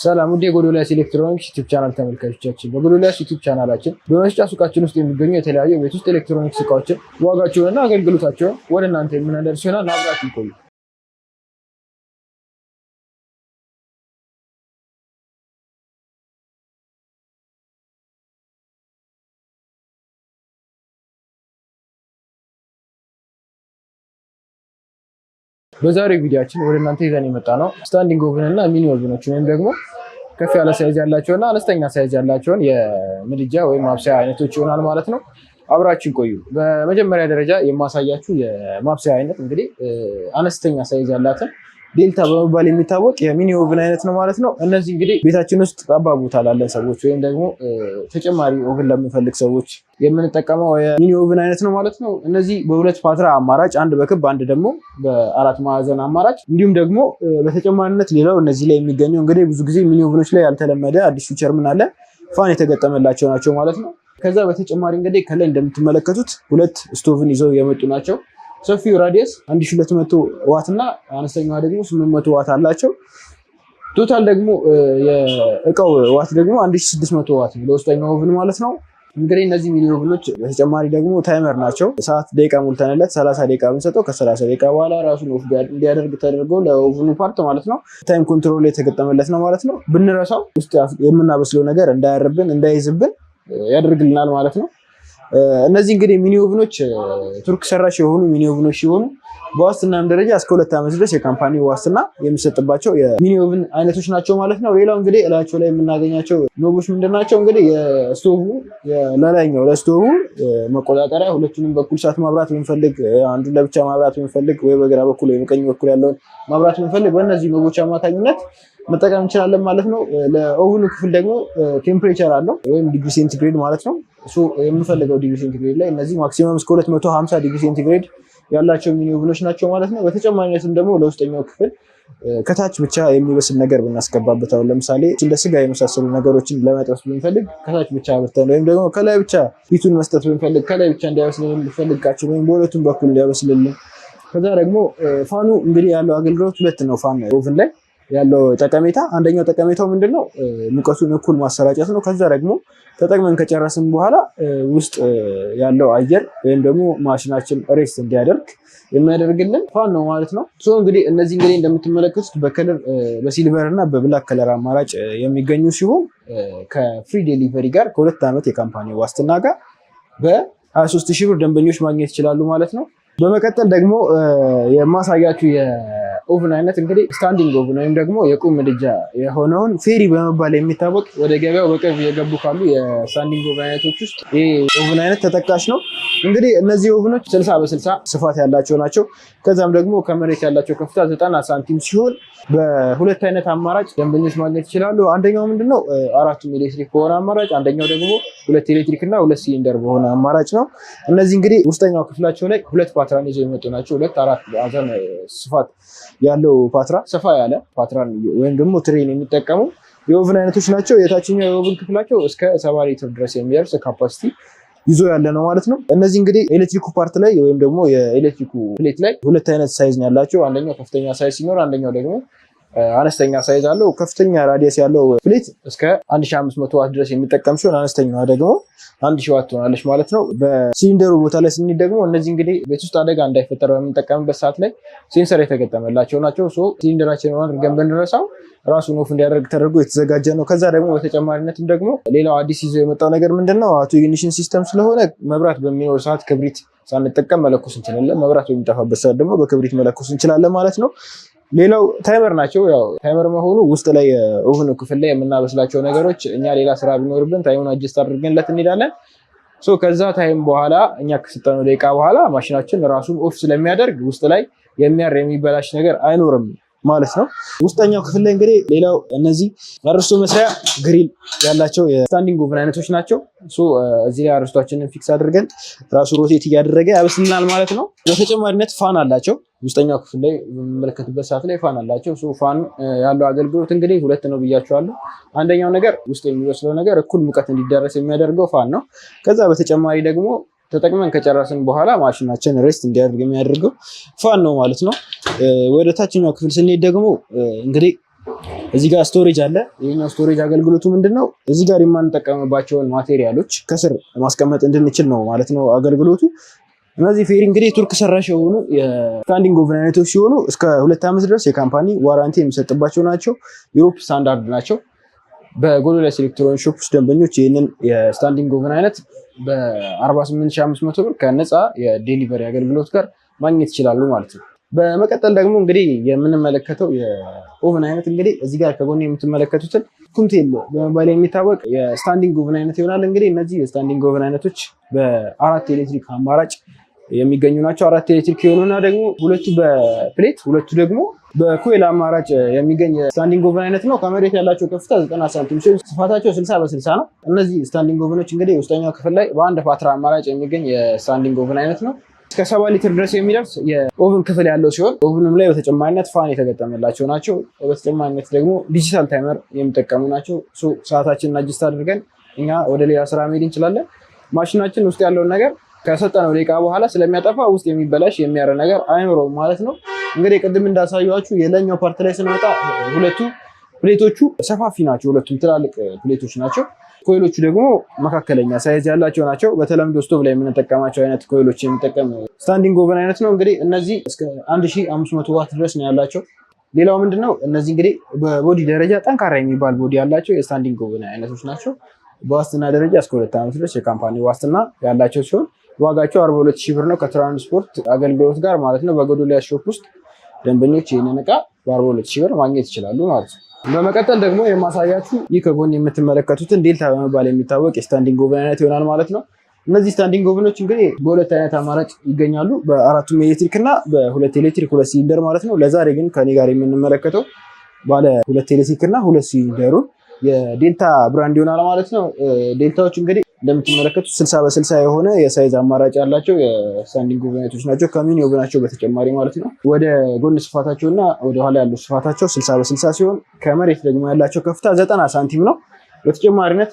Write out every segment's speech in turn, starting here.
ሰላም ውድ የጎዶልያስ ኤሌክትሮኒክስ ዩቲዩብ ቻናል ተመልካቾቻችን፣ በጎዶልያስ ዩቲዩብ ቻናላችን በመስጫ ሱቃችን ውስጥ የሚገኙ የተለያዩ የቤት ውስጥ ኤሌክትሮኒክስ እቃዎችን ዋጋቸውንና አገልግሎታቸውን ወደ እናንተ የምናደርስ ይሆናል። አብራችሁን ቆዩ። በዛሬው ቪዲዮአችን ወደ እናንተ ይዘን የመጣ ነው ስታንዲንግ ኦቨን እና ሚኒ ኦቨኖች ወይም ደግሞ ከፍ ያለ ሳይዝ ያላቸውና አነስተኛ ሳይዝ ያላቸውን የምድጃ ወይም ማብሰያ አይነቶች ይሆናል ማለት ነው። አብራችን ቆዩ። በመጀመሪያ ደረጃ የማሳያችሁ የማብሰያ አይነት እንግዲህ አነስተኛ ሳይዝ ያላትን ዴልታ በመባል የሚታወቅ የሚኒ ኦቨን አይነት ነው ማለት ነው። እነዚህ እንግዲህ ቤታችን ውስጥ ጠባብ ቦታ ላለን ሰዎች ወይም ደግሞ ተጨማሪ ኦቨን ለምንፈልግ ሰዎች የምንጠቀመው የሚኒ ኦቨን አይነት ነው ማለት ነው። እነዚህ በሁለት ፓትራ አማራጭ፣ አንድ በክብ አንድ ደግሞ በአራት ማዕዘን አማራጭ፣ እንዲሁም ደግሞ በተጨማሪነት ሌላው እነዚህ ላይ የሚገኘው እንግዲህ ብዙ ጊዜ ሚኒ ኦቨኖች ላይ ያልተለመደ አዲስ ፊቸር ምን አለ፣ ፋን የተገጠመላቸው ናቸው ማለት ነው። ከዛ በተጨማሪ እንግዲህ ከላይ እንደምትመለከቱት ሁለት ስቶቭን ይዘው የመጡ ናቸው። ሰፊው ራዲየስ 1200 ዋት እና አነስተኛዋ ደግሞ 800 ዋት አላቸው። ቶታል ደግሞ የእቃው ዋት ደግሞ 1600 ዋት ነው ለውስጠኛው ኦቨን ማለት ነው። እንግዲህ እነዚህ ሚኒ ኦቨኖች በተጨማሪ ደግሞ ታይመር ናቸው። ሰዓት ደቂቃ ሞልተንለት 30 ደቂቃ ብንሰጠው ከ30 ደቂቃ በኋላ ራሱን ኦፍ እንዲያደርግ ተደርገው ለኦቨኑ ፓርት ማለት ነው ታይም ኮንትሮል የተገጠመለት ነው ማለት ነው። ብንረሳው ውስጥ የምናበስለው ነገር እንዳያርብን እንዳይዝብን ያደርግልናል ማለት ነው። እነዚህ እንግዲህ ሚኒ ኦቨኖች ቱርክ ሰራሽ የሆኑ ሚኒ ኦቨኖች ሲሆኑ በዋስትናም ደረጃ እስከ 2 ዓመት ድረስ የካምፓኒ ዋስትና የሚሰጥባቸው የሚኒ ኦቨን አይነቶች ናቸው ማለት ነው። ሌላው እንግዲህ እላቸው ላይ የምናገኛቸው ኖቦች ምንድናቸው? እንግዲህ የስቶቭ ለላይኛው ለስቶቭ መቆጣጠሪያ ሁለቱንም በኩል ሰዓት ማብራት ብንፈልግ፣ አንዱን ለብቻ ማብራት ብንፈልግ፣ ወይ በግራ በኩል ወይ በቀኝ በኩል ያለውን ማብራት ብንፈልግ በእነዚህ ኖቦች አማካኝነት መጠቀም እንችላለን ማለት ነው። ለኦቨኑ ክፍል ደግሞ ቴምፕሬቸር አለው ወይም ዲግሪ ሴንቲግሬድ ማለት ነው። እሱ የምንፈልገው ዲግሪ ሴንቲግሬድ ላይ እነዚህ ማክሲመም እስከ 250 ዲግሪ ሴንቲግሬድ ያላቸው ሚኒ ኦቨኖች ናቸው ማለት ነው። በተጨማሪነትም ደግሞ ለውስጠኛው ክፍል ከታች ብቻ የሚበስል ነገር ብናስገባበት፣ አሁን ለምሳሌ እንደ ስጋ የመሳሰሉ ነገሮችን ለመጥበስ ብንፈልግ ከታች ብቻ አብርተን፣ ወይም ደግሞ ከላይ ብቻ ፊቱን መስጠት ብንፈልግ ከላይ ብቻ እንዲያበስልልን ብንፈልጋቸው ወይም በሁለቱም በኩል እንዲያበስልልን። ከዛ ደግሞ ፋኑ እንግዲህ ያለው አገልግሎት ሁለት ነው። ፋን ኦቨን ላይ ያለው ጠቀሜታ አንደኛው ጠቀሜታው ምንድነው? ሙቀቱን እኩል ማሰራጨት ነው። ከዛ ደግሞ ተጠቅመን ከጨረስን በኋላ ውስጥ ያለው አየር ወይም ደግሞ ማሽናችን ሬስት እንዲያደርግ የሚያደርግልን ፋን ነው ማለት ነው። እንግዲህ እነዚህ እንግዲህ እንደምትመለከቱት በከለር በሲልቨር እና በብላክ ከለር አማራጭ የሚገኙ ሲሆን ከፍሪ ዴሊቨሪ ጋር ከ2 ዓመት የካምፓኒ ዋስትና ጋር በ23000 ብር ደንበኞች ማግኘት ይችላሉ ማለት ነው። በመቀጠል ደግሞ የማሳያችሁ የኦቨን አይነት እንግዲህ ስታንዲንግ ኦቨን ወይም ደግሞ የቁም ምድጃ የሆነውን ፌሪ በመባል የሚታወቅ ወደ ገበያው በቅርብ የገቡ ካሉ የስታንዲንግ ኦቨን አይነቶች ውስጥ ይህ ኦቨን አይነት ተጠቃሽ ነው። እንግዲህ እነዚህ ኦቨኖች 60 በ60 ስፋት ያላቸው ናቸው። ከዛም ደግሞ ከመሬት ያላቸው ከፍታ 90 ሳንቲም ሲሆን በሁለት አይነት አማራጭ ደንበኞች ማግኘት ይችላሉ። አንደኛው ምንድነው 4 ኤሌክትሪክ በሆነ አማራጭ፣ አንደኛው ደግሞ 2 ኤሌክትሪክ እና 2 ሲሊንደር በሆነ አማራጭ ነው። እነዚህ እንግዲህ ውስጠኛው ክፍላቸው ላይ 2 ፓትራን ይዘው የመጡ ናቸው። 4 ማዕዘን ስፋት ያለው ፓትራ፣ ሰፋ ያለ ፓትራን ወይም ደግሞ ትሬን የሚጠቀሙ የኦቨን አይነቶች ናቸው። የታችኛው የኦቨን ክፍላቸው እስከ 70 ሊትር ድረስ የሚደርስ ካፓሲቲ ይዞ ያለ ነው ማለት ነው። እነዚህ እንግዲህ ኤሌክትሪኩ ፓርት ላይ ወይም ደግሞ የኤሌክትሪኩ ፕሌት ላይ 2 አይነት ሳይዝ ነው ያላቸው። አንደኛው ከፍተኛ ሳይዝ ሲኖር፣ አንደኛው ደግሞ አነስተኛ ሳይዝ አለው። ከፍተኛ ራዲየስ ያለው ፕሌት እስከ 1500 ዋት ድረስ የሚጠቀም ሲሆን አነስተኛዋ ደግሞ 1000 ዋት ትሆናለች ማለት ነው። በሲሊንደሩ ቦታ ላይ ስንሄድ ደግሞ እነዚህ እንግዲህ ቤት ውስጥ አደጋ እንዳይፈጠር በምንጠቀምበት ሰዓት ላይ ሴንሰር የተገጠመላቸው ናቸው። ሲሊንደራችንን አድርገን ብንረሳው ራሱን ኦፍ እንዲያደርግ ተደርጎ የተዘጋጀ ነው። ከዛ ደግሞ በተጨማሪነትም ደግሞ ሌላው አዲስ ይዞ የመጣው ነገር ምንድነው? አውቶ ኢግኒሽን ሲስተም ስለሆነ መብራት በሚኖር ሰዓት ክብሪት ሳንጠቀም መለኮስ እንችላለን። መብራት በሚጠፋበት ሰዓት ደግሞ በክብሪት መለኮስ እንችላለን ማለት ነው። ሌላው ታይመር ናቸው። ያው ታይመር መሆኑ ውስጥ ላይ ኦቨኑ ክፍል ላይ የምናበስላቸው ነገሮች እኛ ሌላ ስራ ቢኖርብን ታይሙን አጀስት አድርገንለት እንሄዳለን። ከዛ ታይም በኋላ እኛ ከሰጠነው ደቂቃ በኋላ ማሽናችን ራሱን ኦፍ ስለሚያደርግ ውስጥ ላይ የሚበላሽ ነገር አይኖርም ማለት ነው። ውስጠኛው ክፍል ላይ እንግዲህ ሌላው እነዚህ አርስቶ መስሪያ ግሪል ያላቸው የስታንዲንግ ኦቨን አይነቶች ናቸው። እዚህ ላይ አርስቷችንን ፊክስ አድርገን ራሱ ሮቴት እያደረገ ያበስልናል ማለት ነው። በተጨማሪነት ፋን አላቸው። ውስጠኛው ክፍል ላይ በምንመለከትበት ሰዓት ላይ ፋን አላቸው። ፋን ያለው አገልግሎት እንግዲህ 2 ነው ብያቸዋለሁ። አንደኛው ነገር ውስጥ የሚበስለው ነገር እኩል ሙቀት እንዲዳረስ የሚያደርገው ፋን ነው። ከዛ በተጨማሪ ደግሞ ተጠቅመን ከጨረስን በኋላ ማሽናችን ሬስት እንዲያደርግ የሚያደርገው ፋን ነው ማለት ነው። ወደ ታችኛው ክፍል ስንሄድ ደግሞ እንግዲህ እዚህ ጋር ስቶሬጅ አለ። ይሄኛው ስቶሬጅ አገልግሎቱ ምንድነው? እዚህ ጋር የማንጠቀምባቸውን ማቴሪያሎች ከስር ማስቀመጥ እንድንችል ነው ማለት ነው አገልግሎቱ። እነዚህ ፌሪ እንግዲህ ቱርክ ሰራሽ የሆኑ የስታንዲንግ ኦቨን አይነቶች ሲሆኑ እስከ 2 ዓመት ድረስ የካምፓኒ ዋራንቲ የሚሰጥባቸው ናቸው። ዩሮፕ ስታንዳርድ ናቸው። በጎዶልያስ ኤሌክትሮኒክስ ሾፕ ውስጥ ደንበኞች ይህንን የስታንዲንግ ኦቨን አይነት በ48500 ብር ከነፃ የዴሊቨሪ አገልግሎት ጋር ማግኘት ይችላሉ ማለት ነው። በመቀጠል ደግሞ እንግዲህ የምንመለከተው የኦቨን አይነት እንግዲህ እዚህ ጋር ከጎን የምትመለከቱትን ኩንቴል በመባል የሚታወቅ የስታንዲንግ ኦቨን አይነት ይሆናል። እንግዲህ እነዚህ የስታንዲንግ ኦቨን አይነቶች በ4 ኤሌክትሪክ አማራጭ የሚገኙ ናቸው። 4 ኤሌክትሪክ የሆኑና ደግሞ ሁለቱ በፕሌት ሁለቱ ደግሞ በኮይል አማራጭ የሚገኝ ስታንዲንግ ኦቨን አይነት ነው። ከመሬት ያላቸው ከፍታ 90 ሳንቲም ሲሆን ስፋታቸው 60 በ60 ነው። እነዚህ ስታንዲንግ ኦቨኖች እንግዲህ ውስጠኛው ክፍል ላይ በአንድ ፓትራ አማራጭ የሚገኝ የስታንዲንግ ኦቨን አይነት ነው። እስከ 70 ሊትር ድረስ የሚደርስ የኦቨን ክፍል ያለው ሲሆን ኦቨኑም ላይ በተጨማሪነት ፋን የተገጠመላቸው ናቸው። በተጨማሪነት ደግሞ ዲጂታል ታይመር የሚጠቀሙ ናቸው። ሰዓታችንን አጅስት አድርገን እኛ ወደ ሌላ ስራ መሄድ እንችላለን። ማሽናችን ውስጥ ያለውን ነገር ከሰጠነው ደቂቃ በኋላ ስለሚያጠፋ ውስጥ የሚበላሽ የሚያረ ነገር አይኖረውም ማለት ነው። እንግዲህ ቅድም እንዳሳያችሁ የላይኛው ፓርት ላይ ስንመጣ ሁለቱ ፕሌቶቹ ሰፋፊ ናቸው። ሁለቱም ትላልቅ ፕሌቶች ናቸው። ኮይሎቹ ደግሞ መካከለኛ ሳይዝ ያላቸው ናቸው። በተለምዶ ስቶቭ ላይ የምንጠቀማቸው አይነት ኮይሎች የሚጠቀም ስታንዲንግ ኦቨን አይነት ነው። እንግዲህ እነዚህ እስከ 1500 ዋት ድረስ ነው ያላቸው። ሌላው ምንድነው እነዚህ እንግዲህ በቦዲ ደረጃ ጠንካራ የሚባል ቦዲ ያላቸው የስታንዲንግ ኦቨን አይነቶች ናቸው። በዋስትና ደረጃ እስከ 2 ዓመት ድረስ የካምፓኒ ዋስትና ያላቸው ሲሆን ዋጋቸው 42000 ብር ነው ከትራንስፖርት አገልግሎት ጋር ማለት ነው። በጎዶልያስ ሾፕ ውስጥ ደንበኞች ይህንን እቃ በ42000 ብር ማግኘት ይችላሉ ማለት ነው። በመቀጠል ደግሞ የማሳያችሁ ይህ ከጎን የምትመለከቱትን ዴልታ በመባል የሚታወቅ የስታንዲንግ ኦቨን አይነት ይሆናል ማለት ነው። እነዚህ ስታንዲንግ ኦቨኖች እንግዲህ በሁለት አይነት አማራጭ ይገኛሉ። በ4ቱም ኤሌክትሪክ እና በ2 ኤሌክትሪክ 2 ሲሊንደር ማለት ነው። ለዛሬ ግን ከኔ ጋር የምንመለከተው ባለ 2 ኤሌክትሪክ እና 2 ሲሊንደሩን የዴልታ ብራንድ ይሆናል ማለት ነው። ዴልታዎች እንግዲህ እንደምትመለከቱት 60 በ60 የሆነ የሳይዝ አማራጭ ያላቸው የስታንዲንግ ኦቨን አይነቶች ናቸው። ከሚኒ ኦቨናቸው በተጨማሪ ማለት ነው። ወደ ጎን ስፋታቸውና ወደ ኋላ ያለው ስፋታቸው 60 በ60 ሲሆን ከመሬት ደግሞ ያላቸው ከፍታ 90 ሳንቲም ነው። በተጨማሪነት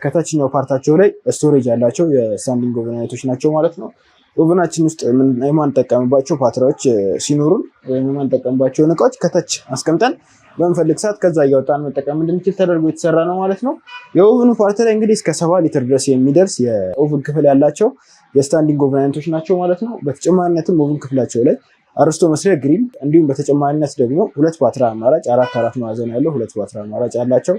ከታችኛው ፓርታቸው ላይ ስቶሬጅ ያላቸው የስታንዲንግ ኦቨን አይነቶች ናቸው ማለት ነው። ኦቨናችን ውስጥ የማንጠቀምባቸው ፓትራዎች ሲኖሩን ወይም የማንጠቀምባቸውን እቃዎች ከታች አስቀምጠን በምንፈልግ ሰዓት ከዛ እያወጣን መጠቀም እንድንችል ተደርጎ የተሰራ ነው ማለት ነው። የኦቨኑ ፓርት ላይ እንግዲህ እስከ 70 ሊትር ድረስ የሚደርስ የኦቨን ክፍል ያላቸው የስታንዲንግ ኦቨን አይነቶች ናቸው ማለት ነው። በተጨማሪነትም ኦቨን ክፍላቸው ላይ አርስቶ መስሪያ ግሪል እንዲሁም በተጨማሪነት ደግሞ 2 ፓትራ አማራጭ 4 ማዕዘን ያለው 2 ፓትራ አማራጭ ያላቸው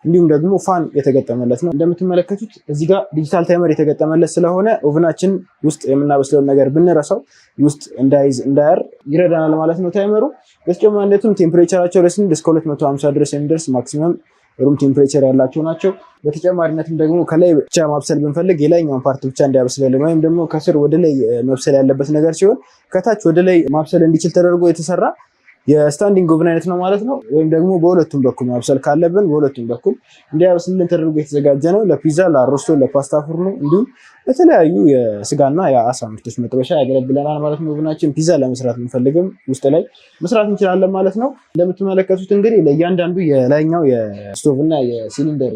እንዲሁም ደግሞ ፋን የተገጠመለት ነው። እንደምትመለከቱት እዚህ ጋር ዲጂታል ታይመር የተገጠመለት ስለሆነ ኦቨናችን ውስጥ የምናበስለውን ነገር ብንረሳው ውስጥ እንዳይዝ እንዳያር ይረዳናል ማለት ነው ታይመሩ። በተጨማሪነትም ቴምፕሬቸራቸው ለስንድ እስከ 250 ድረስ የሚደርስ ማክሲመም ሩም ቴምፕሬቸር ያላቸው ናቸው። በተጨማሪነትም ደግሞ ከላይ ብቻ ማብሰል ብንፈልግ የላይኛውን ፓርት ብቻ እንዲያበስልልን ወይም ደግሞ ከስር ወደ ላይ መብሰል ያለበት ነገር ሲሆን ከታች ወደ ላይ ማብሰል እንዲችል ተደርጎ የተሰራ የስታንዲንግ ኦቨን አይነት ነው ማለት ነው። ወይም ደግሞ በሁለቱም በኩል ማብሰል ካለብን በሁለቱም በኩል እንዲያበስልን ተደርጎ የተዘጋጀ ነው። ለፒዛ፣ ለአሮስቶ፣ ለፓስታ ፉርኖ እንዲሁም ለተለያዩ የስጋና የአሳ ምርቶች መጥበሻ ያገለግለናል ማለት ነው። ኦቨናችን ፒዛ ለመስራት ብንፈልግም ውስጥ ላይ መስራት እንችላለን ማለት ነው። እንደምትመለከቱት እንግዲህ ለእያንዳንዱ የላይኛው የስቶቭ እና የሲሊንደር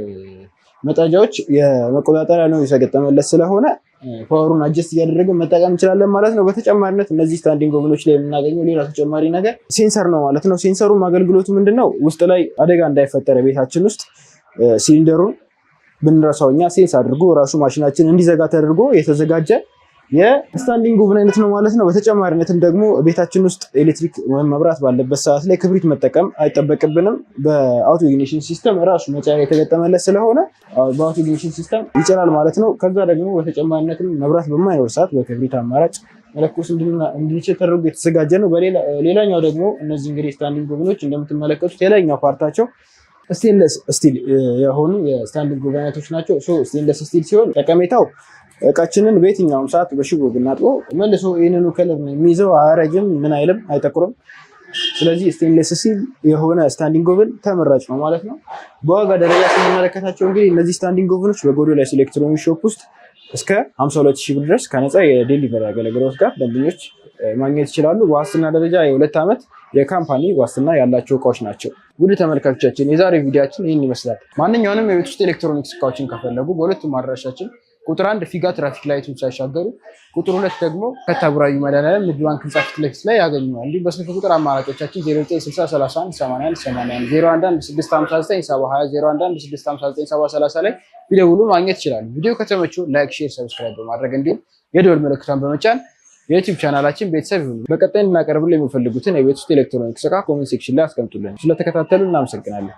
መጣጃዎች የመቆጣጠሪያ ነው የተገጠመለት ስለሆነ ፓወሩን አጀስት እያደረግን መጠቀም እንችላለን ማለት ነው። በተጨማሪነት እነዚህ ስታንዲንግ ኦቨኖች ላይ የምናገኘው ሌላ ተጨማሪ ነገር ሴንሰር ነው ማለት ነው። ሴንሰሩም አገልግሎቱ ምንድነው? ውስጥ ላይ አደጋ እንዳይፈጠር ቤታችን ውስጥ ሲሊንደሩን ብንረሳው እኛ ሴንስ አድርጎ ራሱ ማሽናችን እንዲዘጋ ተደርጎ የተዘጋጀ የስታንዲንግ ኦቨን አይነት ነው ማለት ነው። በተጨማሪነትም ደግሞ ቤታችን ውስጥ ኤሌክትሪክ ወይም መብራት ባለበት ሰዓት ላይ ክብሪት መጠቀም አይጠበቅብንም። በአውቶ ኢግኒሽን ሲስተም ራሱ መጫሪያ የተገጠመለት ስለሆነ በአውቶ ኢግኒሽን ሲስተም ይጭራል ማለት ነው። ከዛ ደግሞ በተጨማሪነትም መብራት በማይኖር ሰዓት በክብሪት አማራጭ መለኮስ እንዲችል ተደርጎ የተዘጋጀ ነው። ሌላኛው ደግሞ እነዚህ እንግዲህ ስታንዲንግ ኦቨኖች እንደምትመለከቱት የላይኛው ፓርታቸው ስቴንለስ ስቲል የሆኑ የስታንዲንግ ኦቨን አይነቶች ናቸው። ስቴንለስ ስቲል ሲሆን ጠቀሜታው እቃችንን በየትኛውም ሰዓት በሽቦ ብናጥበው መልሶ ይህንኑ ከለር ነው የሚይዘው። አያረጅም፣ ምን አይልም፣ አይጠቁርም። ስለዚህ ስቴንሌስ ስቲል የሆነ ስታንዲንግ ኦቨን ተመራጭ ነው ማለት ነው። በዋጋ ደረጃ ስንመለከታቸው እንግዲህ እነዚህ ስታንዲንግ ኦቨኖች በጎዶልያስ ኤሌክትሮኒክስ ሾፕ ውስጥ እስከ 52000 ብር ድረስ ከነፃ የዴሊቨሪ አገልግሎት ጋር ደንበኞች ማግኘት ይችላሉ። በዋስትና ደረጃ የ2 ዓመት የካምፓኒ ዋስትና ያላቸው እቃዎች ናቸው። ውድ ተመልካቾቻችን የዛሬ ቪዲዮችን ይህን ይመስላል። ማንኛውንም የቤት ውስጥ ኤሌክትሮኒክስ እቃዎችን ከፈለጉ በሁለቱም አድራሻችን ቁጥር 1 ፊጋ ትራፊክ ላይቱን ሳይሻገሩ፣ ቁጥር 2 ደግሞ ከታቡራዊ መድኃኒዓለም ንግድ ባንክ ህንፃ ፊት ለፊት ላይ ያገኙናል። እንዲሁም በስልክ ቁጥር አማራጮቻችን 0960318181 ላይ ቢደውሉ ማግኘት ይችላሉ። ቪዲዮ ከተመቸው ላይክ፣ ሼር፣ ሰብስክራይብ በማድረግ እንዲሁም የደወል ምልክቷን በመጫን የዩቲዩብ ቻናላችን ቤተሰብ ይሁኑ። በቀጣይ እናቀርብልን የሚፈልጉትን የቤት ውስጥ ኤሌክትሮኒክስ ዕቃ ኮሜንት ሴክሽን ላይ አስቀምጡልን። ስለተከታተሉ እናመሰግናለን።